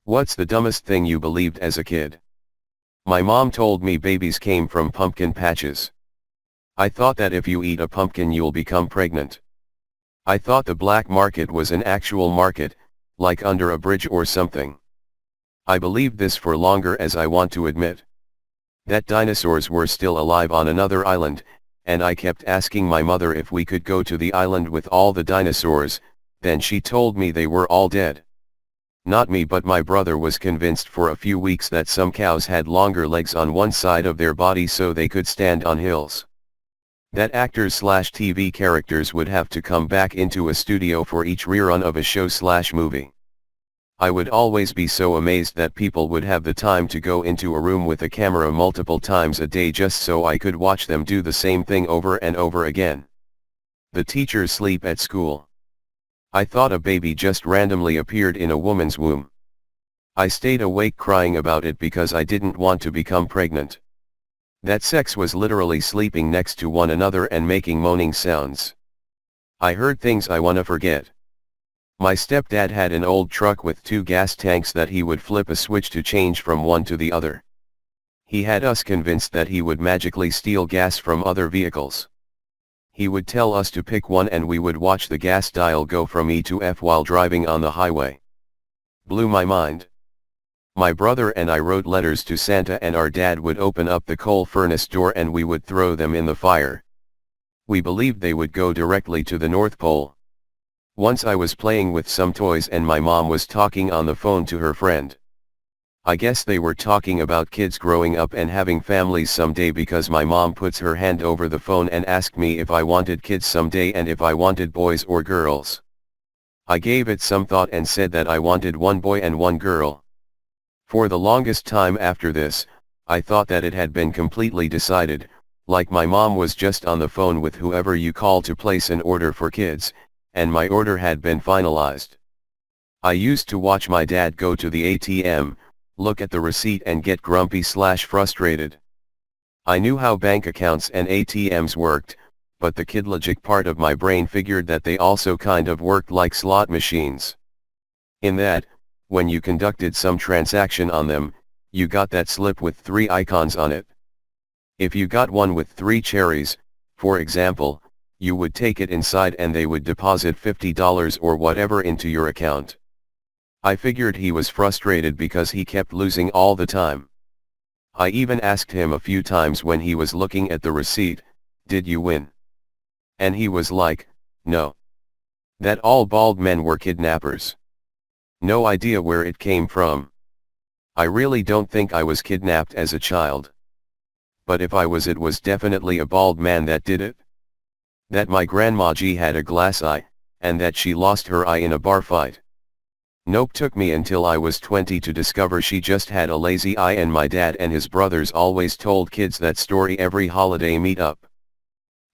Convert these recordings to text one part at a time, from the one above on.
What's the dumbest thing you believed as a kid? My mom told me babies came from pumpkin patches. I thought that if you eat a pumpkin you'll become pregnant. I thought the black market was an actual market, like under a bridge or something. I believed this for longer as I want to admit. That dinosaurs were still alive on another island, and I kept asking my mother if we could go to the island with all the dinosaurs, then she told me they were all dead. Not me, but my brother was convinced for a few weeks that some cows had longer legs on one side of their body so they could stand on hills. That actors/TV characters would have to come back into a studio for each rerun of a show/movie. I would always be so amazed that people would have the time to go into a room with a camera multiple times a day just so I could watch them do the same thing over and over again. The teachers sleep at school. I thought a baby just randomly appeared in a woman's womb. I stayed awake crying about it because I didn't want to become pregnant. That sex was literally sleeping next to one another and making moaning sounds. I heard things I wanna forget. My stepdad had an old truck with 2 gas tanks that he would flip a switch to change from one to the other. He had us convinced that he would magically steal gas from other vehicles. He would tell us to pick one and we would watch the gas dial go from E to F while driving on the highway. Blew my mind. My brother and I wrote letters to Santa and our dad would open up the coal furnace door and we would throw them in the fire. We believed they would go directly to the North Pole. Once I was playing with some toys and my mom was talking on the phone to her friend. I guess they were talking about kids growing up and having families someday because my mom puts her hand over the phone and asked me if I wanted kids someday and if I wanted boys or girls. I gave it some thought and said that I wanted 1 boy and 1 girl. For the longest time after this, I thought that it had been completely decided, like my mom was just on the phone with whoever you call to place an order for kids, and my order had been finalized. I used to watch my dad go to the ATM, look at the receipt and get grumpy/frustrated. I knew how bank accounts and ATMs worked, but the kid logic part of my brain figured that they also kind of worked like slot machines. In that, when you conducted some transaction on them, you got that slip with 3 icons on it. If you got one with 3 cherries, for example, you would take it inside and they would deposit $50 or whatever into your account. I figured he was frustrated because he kept losing all the time. I even asked him a few times when he was looking at the receipt, "Did you win?" And he was like, "No. That all bald men were kidnappers." No idea where it came from. I really don't think I was kidnapped as a child. But if I was, it was definitely a bald man that did it. That my grandma G had a glass eye, and that she lost her eye in a bar fight. Nope, took me until I was 20 to discover she just had a lazy eye, and my dad and his brothers always told kids that story every holiday meetup.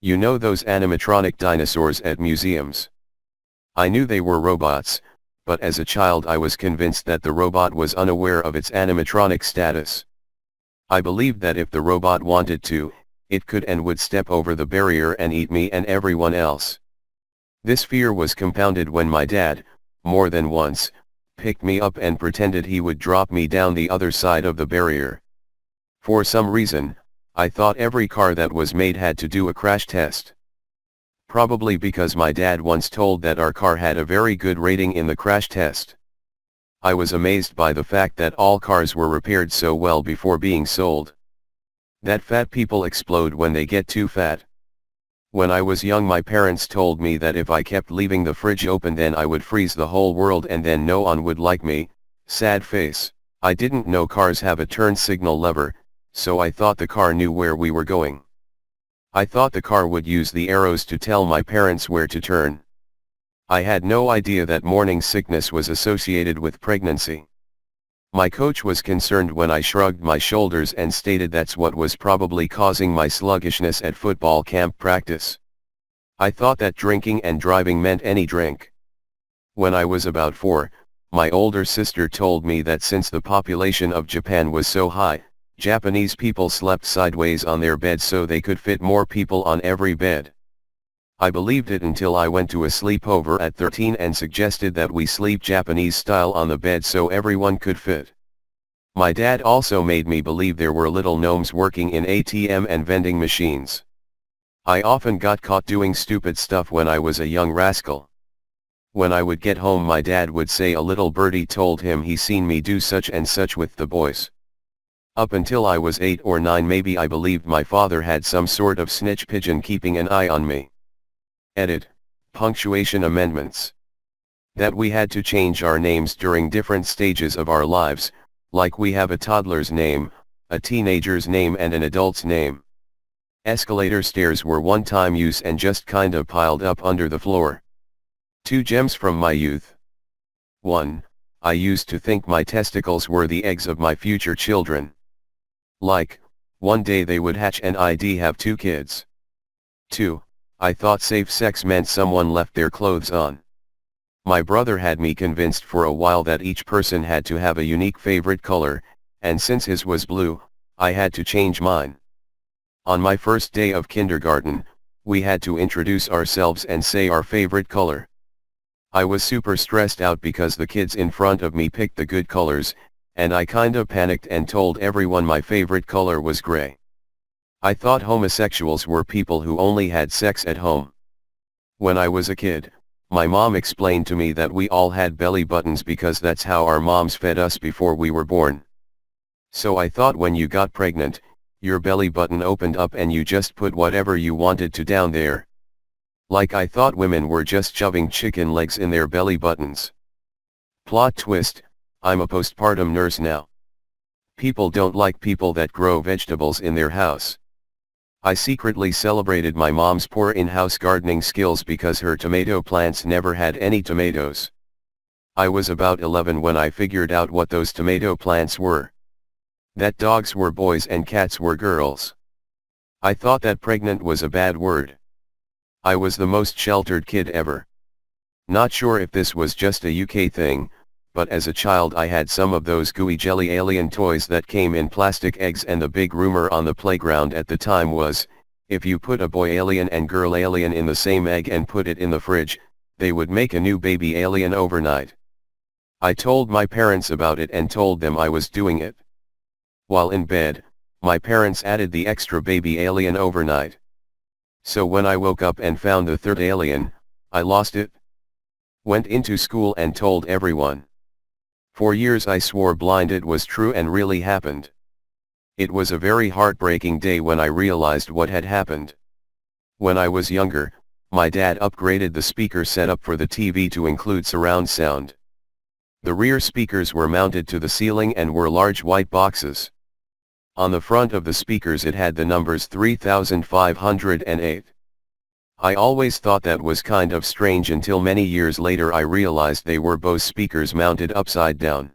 You know those animatronic dinosaurs at museums? I knew they were robots, but as a child I was convinced that the robot was unaware of its animatronic status. I believed that if the robot wanted to, it could and would step over the barrier and eat me and everyone else. This fear was compounded when my dad, more than once, picked me up and pretended he would drop me down the other side of the barrier. For some reason, I thought every car that was made had to do a crash test. Probably because my dad once told that our car had a very good rating in the crash test. I was amazed by the fact that all cars were repaired so well before being sold. That fat people explode when they get too fat. When I was young, my parents told me that if I kept leaving the fridge open then I would freeze the whole world and then no one would like me. Sad face. I didn't know cars have a turn signal lever, so I thought the car knew where we were going. I thought the car would use the arrows to tell my parents where to turn. I had no idea that morning sickness was associated with pregnancy. My coach was concerned when I shrugged my shoulders and stated that's what was probably causing my sluggishness at football camp practice. I thought that drinking and driving meant any drink. When I was about 4, my older sister told me that since the population of Japan was so high, Japanese people slept sideways on their beds so they could fit more people on every bed. I believed it until I went to a sleepover at 13 and suggested that we sleep Japanese style on the bed so everyone could fit. My dad also made me believe there were little gnomes working in ATM and vending machines. I often got caught doing stupid stuff when I was a young rascal. When I would get home, my dad would say a little birdie told him he seen me do such and such with the boys. Up until I was 8 or 9 maybe, I believed my father had some sort of snitch pigeon keeping an eye on me. Edit. Punctuation amendments. That we had to change our names during different stages of our lives, like we have a toddler's name, a teenager's name and an adult's name. Escalator stairs were one-time use and just kinda piled up under the floor. 2 gems from my youth. 1. I used to think my testicles were the eggs of my future children. Like, one day they would hatch and I'd have 2 kids. 2. I thought safe sex meant someone left their clothes on. My brother had me convinced for a while that each person had to have a unique favorite color, and since his was blue, I had to change mine. On my first day of kindergarten, we had to introduce ourselves and say our favorite color. I was super stressed out because the kids in front of me picked the good colors, and I kinda panicked and told everyone my favorite color was gray. I thought homosexuals were people who only had sex at home. When I was a kid, my mom explained to me that we all had belly buttons because that's how our moms fed us before we were born. So I thought when you got pregnant, your belly button opened up and you just put whatever you wanted to down there. Like I thought women were just shoving chicken legs in their belly buttons. Plot twist, I'm a postpartum nurse now. People don't like people that grow vegetables in their house. I secretly celebrated my mom's poor in-house gardening skills because her tomato plants never had any tomatoes. I was about 11 when I figured out what those tomato plants were. That dogs were boys and cats were girls. I thought that pregnant was a bad word. I was the most sheltered kid ever. Not sure if this was just a UK thing, but as a child I had some of those gooey jelly alien toys that came in plastic eggs, and the big rumor on the playground at the time was, if you put a boy alien and girl alien in the same egg and put it in the fridge, they would make a new baby alien overnight. I told my parents about it and told them I was doing it. While in bed, my parents added the extra baby alien overnight. So when I woke up and found the third alien, I lost it. Went into school and told everyone. For years I swore blind it was true and really happened. It was a very heartbreaking day when I realized what had happened. When I was younger, my dad upgraded the speaker setup for the TV to include surround sound. The rear speakers were mounted to the ceiling and were large white boxes. On the front of the speakers it had the numbers 3508. I always thought that was kind of strange until many years later I realized they were both speakers mounted upside down.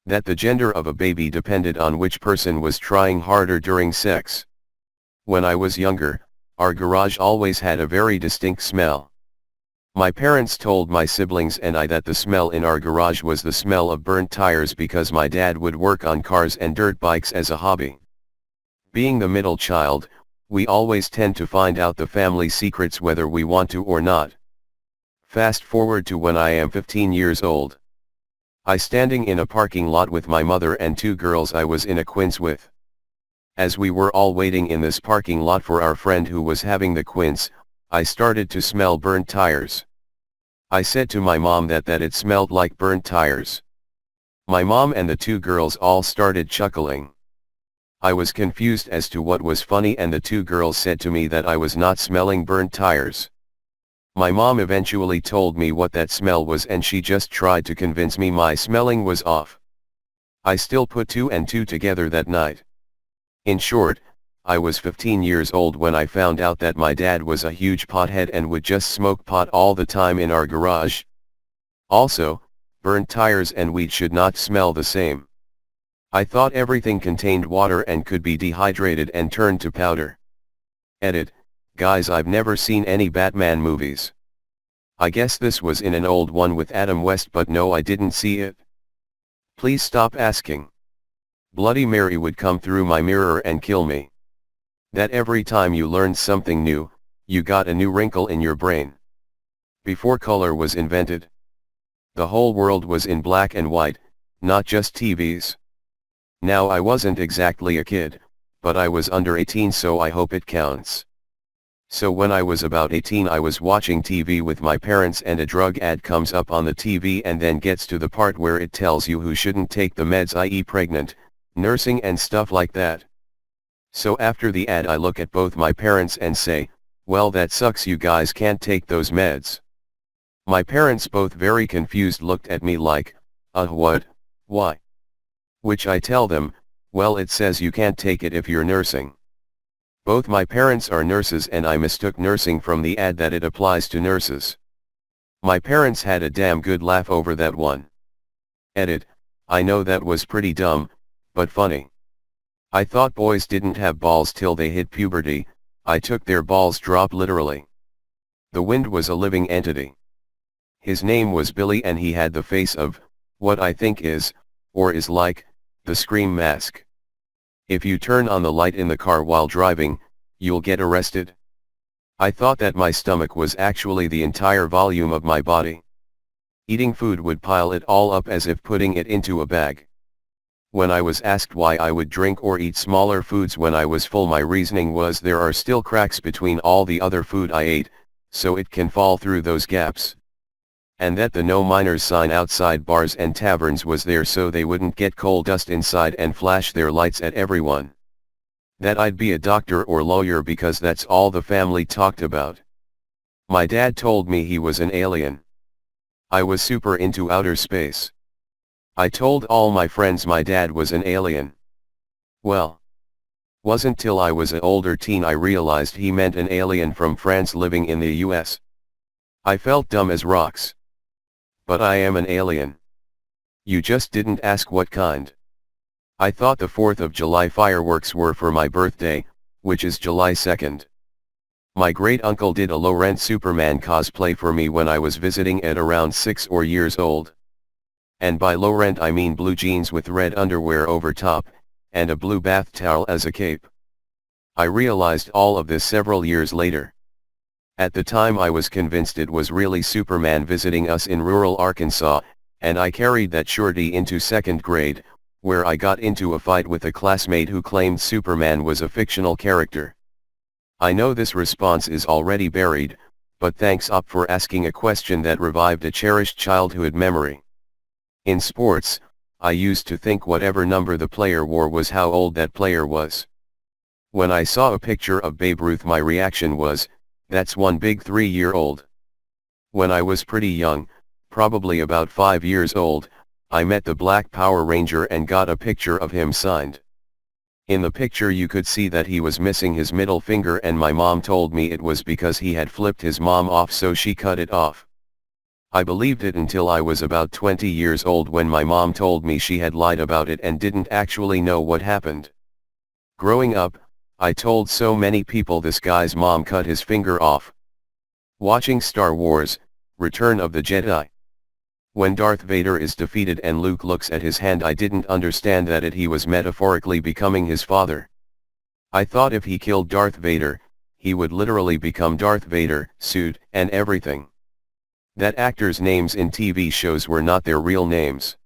That the gender of a baby depended on which person was trying harder during sex. When I was younger, our garage always had a very distinct smell. My parents told my siblings and I that the smell in our garage was the smell of burnt tires because my dad would work on cars and dirt bikes as a hobby. Being the middle child, we always tend to find out the family secrets whether we want to or not. Fast forward to when I am 15 years old. I standing in a parking lot with my mother and 2 girls I was in acquaintance with. As we were all waiting in this parking lot for our friend who was having the quince, I started to smell burnt tires. I said to my mom that it smelled like burnt tires. My mom and the 2 girls all started chuckling. I was confused as to what was funny and the 2 girls said to me that I was not smelling burnt tires. My mom eventually told me what that smell was and she just tried to convince me my smelling was off. I still put 2 and 2 together that night. In short, I was 15 years old when I found out that my dad was a huge pothead and would just smoke pot all the time in our garage. Also, burnt tires and weed should not smell the same. I thought everything contained water and could be dehydrated and turned to powder. Edit, guys, I've never seen any Batman movies. I guess this was in an old one with Adam West, but no, I didn't see it. Please stop asking. Bloody Mary would come through my mirror and kill me. That every time you learned something new, You got a new wrinkle in your brain. Before color was invented, the whole world was in black and white, not just TVs. Now I wasn't exactly a kid, but I was under 18, so I hope it counts. So when I was about 18 I was watching TV with my parents and a drug ad comes up on the TV and then gets to the part where it tells you who shouldn't take the meds, i.e. pregnant, nursing and stuff like that. So after the ad I look at both my parents and say, well, that sucks, you guys can't take those meds. My parents, both very confused, looked at me like, what? Why? Which I tell them, well, it says you can't take it if you're nursing. Both my parents are nurses and I mistook nursing from the ad that it applies to nurses. My parents had a damn good laugh over that one. Edit, I know that was pretty dumb, but funny. I thought boys didn't have balls till they hit puberty. I took their balls drop literally. The wind was a living entity. His name was Billy and he had the face of, what I think is, or is like, the Scream Mask. If you turn on the light in the car while driving, you'll get arrested. I thought that my stomach was actually the entire volume of my body. Eating food would pile it all up as if putting it into a bag. When I was asked why I would drink or eat smaller foods when I was full, my reasoning was there are still cracks between all the other food I ate, so it can fall through those gaps. And that the no minors sign outside bars and taverns was there so they wouldn't get coal dust inside and flash their lights at everyone. That I'd be a doctor or lawyer because that's all the family talked about. My dad told me he was an alien. I was super into outer space. I told all my friends my dad was an alien. Well, wasn't till I was an older teen I realized he meant an alien from France living in the US. I felt dumb as rocks. But I am an alien. You just didn't ask what kind. I thought the 4th of July fireworks were for my birthday, which is July 2nd. My great uncle did a low-rent Superman cosplay for me when I was visiting at around 6 or years old. And by low rent I mean blue jeans with red underwear over top, and a blue bath towel as a cape. I realized all of this several years later. At the time I was convinced it was really Superman visiting us in rural Arkansas, and I carried that surety into 2nd grade, where I got into a fight with a classmate who claimed Superman was a fictional character. I know this response is already buried, but thanks Op for asking a question that revived a cherished childhood memory. In sports, I used to think whatever number the player wore was how old that player was. When I saw a picture of Babe Ruth my reaction was, that's one big 3-year-old. When I was pretty young, probably about 5 years old, I met the Black Power Ranger and got a picture of him signed. In the picture you could see that he was missing his middle finger and my mom told me it was because he had flipped his mom off so she cut it off. I believed it until I was about 20 years old when my mom told me she had lied about it and didn't actually know what happened. Growing up, I told so many people this guy's mom cut his finger off. Watching Star Wars, Return of the Jedi. When Darth Vader is defeated and Luke looks at his hand, I didn't understand that he was metaphorically becoming his father. I thought if he killed Darth Vader, he would literally become Darth Vader, suit, and everything. That actors' names in TV shows were not their real names.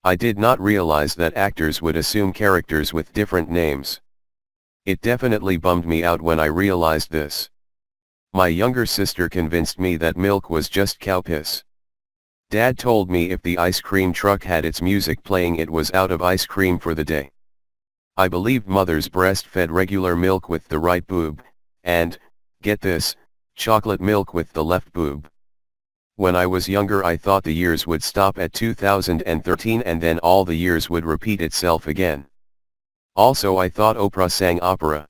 I did not realize that actors would assume characters with different names. It definitely bummed me out when I realized this. My younger sister convinced me that milk was just cow piss. Dad told me if the ice cream truck had its music playing it was out of ice cream for the day. I believed mothers breastfed regular milk with the right boob, and, get this, chocolate milk with the left boob. When I was younger I thought the years would stop at 2013 and then all the years would repeat itself again. Also I thought Oprah sang opera.